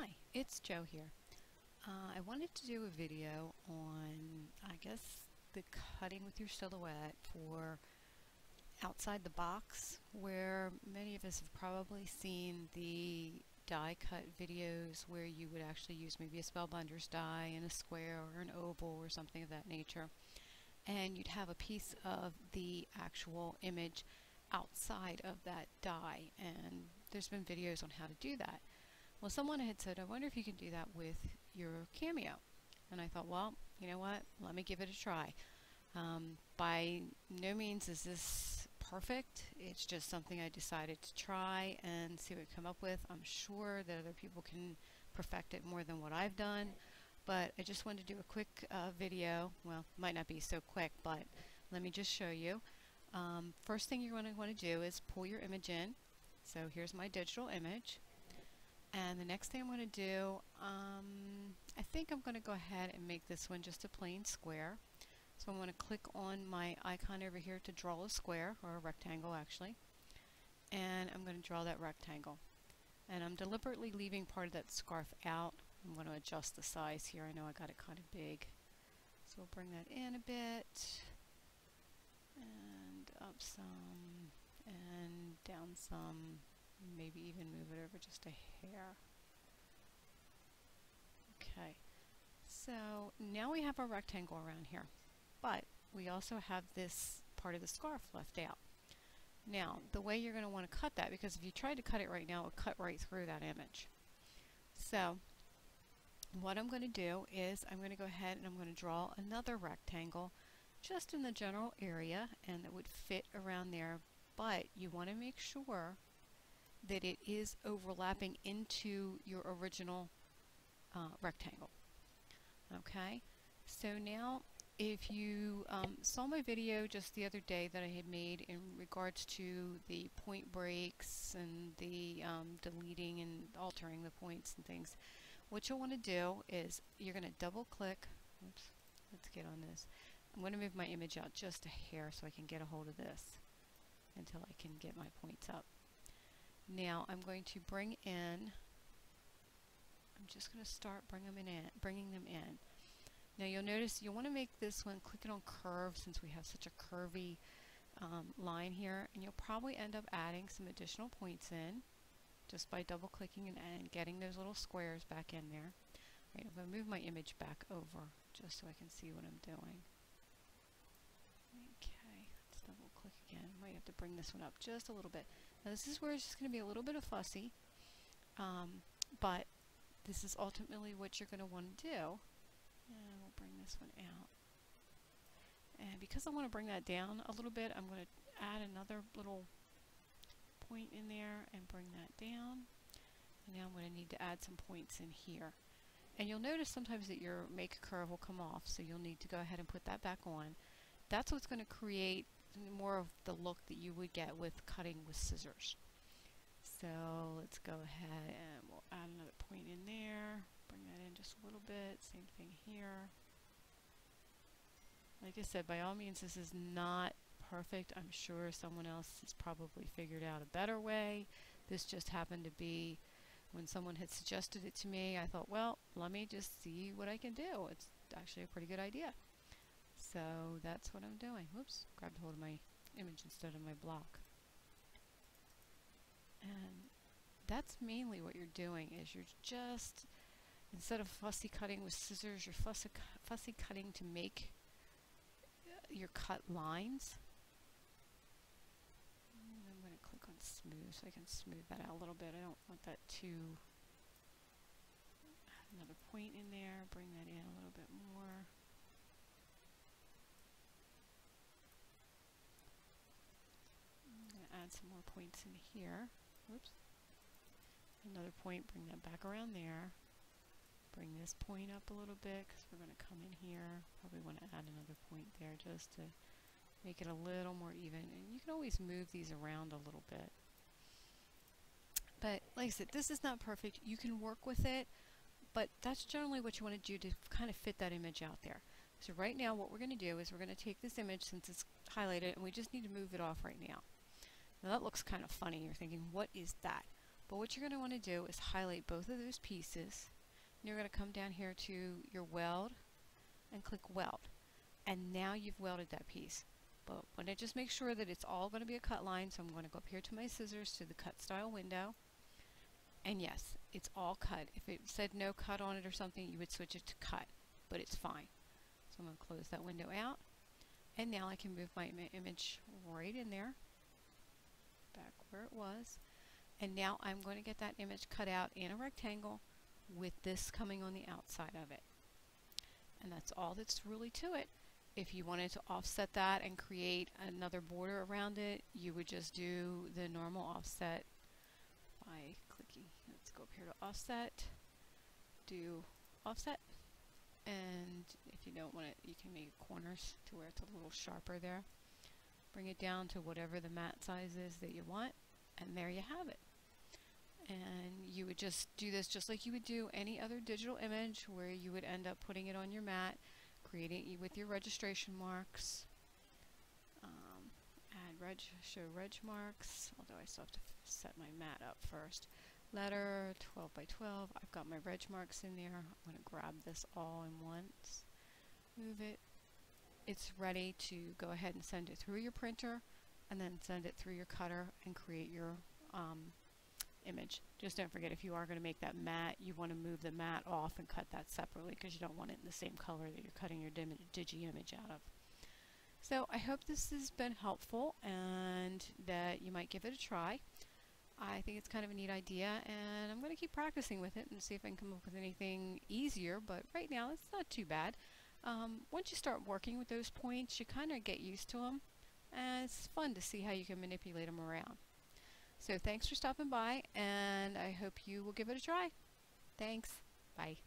Hi, it's Joe here. I wanted to do a video on, I guess, the cutting with your silhouette for outside the box, where many of us have probably seen the die cut videos where you would actually use maybe a spellbinder's die in a square or an oval or something of that nature, and you'd have a piece of the actual image outside of that die, and there's been videos on how to do that. Well, someone had said, I wonder if you can do that with your Cameo. And I thought, well, you know what? Let me give it a try. By no means is this perfect. It's just something I decided to try and see what I come up with. I'm sure that other people can perfect it more than what I've done. But I just wanted to do a quick video. Well, might not be so quick, but let me just show you. First thing you're going to want to do is pull your image in. So here's my digital image. And the next thing I'm going to do, I think I'm going to go ahead and make this one just a plain square. So I'm going to click on my icon over here to draw a square, or a rectangle actually. And I'm going to draw that rectangle. And I'm deliberately leaving part of that scarf out. I'm going to adjust the size here. I know I got it kind of big. So we'll bring that in a bit. And up some. And down some. Maybe even move it over just a hair. Okay, so now we have our rectangle around here, but we also have this part of the scarf left out. Now, the way you're going to want to cut that, because if you tried to cut it right now, it would cut right through that image. So, what I'm going to do is I'm going to go ahead and I'm going to draw another rectangle just in the general area, and that would fit around there, but you want to make sure that it is overlapping into your original rectangle. Okay, so now if you saw my video just the other day that I had made in regards to the point breaks and the deleting and altering the points and things, what you'll want to do is you're going to double click. Oops, let's get on this. I'm going to move my image out just a hair so I can get a hold of this until I can get my points up. Now I'm going to bring in, I'm just going to start bringing them in. Now you'll notice you'll want to make this one, click it on curve since we have such a curvy line here, and you'll probably end up adding some additional points in just by double clicking and getting those little squares back in there. Right, I'm going to move my image back over just so I can see what I'm doing. Okay, let's double click again. Might have to bring this one up just a little bit. Now this is where it's just going to be a little bit of fussy, but this is ultimately what you're going to want to do. And we'll bring this one out. And because I want to bring that down a little bit, I'm going to add another little point in there and bring that down. And now I'm going to need to add some points in here. And you'll notice sometimes that your make curve will come off, so you'll need to go ahead and put that back on. That's what's going to create more of the look that you would get with cutting with scissors. So let's go ahead and we'll add another point in there, bring that in just a little bit, same thing here. Like I said, by all means this is not perfect. I'm sure someone else has probably figured out a better way. This just happened to be when someone had suggested it to me. I thought, well, let me just see what I can do. It's actually a pretty good idea. So that's what I'm doing. Whoops, grabbed hold of my image instead of my block. And that's mainly what you're doing, is you're just, instead of fussy cutting with scissors, you're fussy cutting to make your cut lines. And I'm going to click on smooth so I can smooth that out a little bit. I don't want that to add another point in there, bring that in a little bit more. Add some more points in here. Whoops. Another point, bring that back around there. Bring this point up a little bit because we're going to come in here. Probably want to add another point there just to make it a little more even. And you can always move these around a little bit. But like I said, this is not perfect. You can work with it, but that's generally what you want to do to kind of fit that image out there. So right now what we're going to do is we're going to take this image since it's highlighted, and we just need to move it off right now. Now that looks kind of funny. You're thinking, what is that? But what you're going to want to do is highlight both of those pieces. And you're going to come down here to your weld and click weld. And now you've welded that piece. But I want to just make sure that it's all going to be a cut line, so I'm going to go up here to my scissors to the cut style window. And yes, it's all cut. If it said no cut on it or something, you would switch it to cut, but it's fine. So I'm going to close that window out. And now I can move my image right in there, back where it was. And now I'm going to get that image cut out in a rectangle with this coming on the outside of it. And that's all that's really to it. If you wanted to offset that and create another border around it, you would just do the normal offset by clicking. Let's go up here to offset, do offset, and if you don't want it, you can make corners to where it's a little sharper there. Bring it down to whatever the mat size is that you want, and there you have it. And you would just do this just like you would do any other digital image, where you would end up putting it on your mat, creating it with your registration marks. Add show reg marks, although I still have to set my mat up first. Letter 12 by 12. I've got my reg marks in there. I'm going to grab this all in once, move it. It's ready to go ahead and send it through your printer, and then send it through your cutter and create your image. Just don't forget, if you are going to make that mat, you want to move the mat off and cut that separately, because you don't want it in the same color that you're cutting your digi image out of. So I hope this has been helpful and that you might give it a try. I think it's kind of a neat idea, and I'm going to keep practicing with it and see if I can come up with anything easier, but right now it's not too bad. Once you start working with those points, you kind of get used to them, and it's fun to see how you can manipulate them around. So thanks for stopping by, and I hope you will give it a try. Thanks. Bye.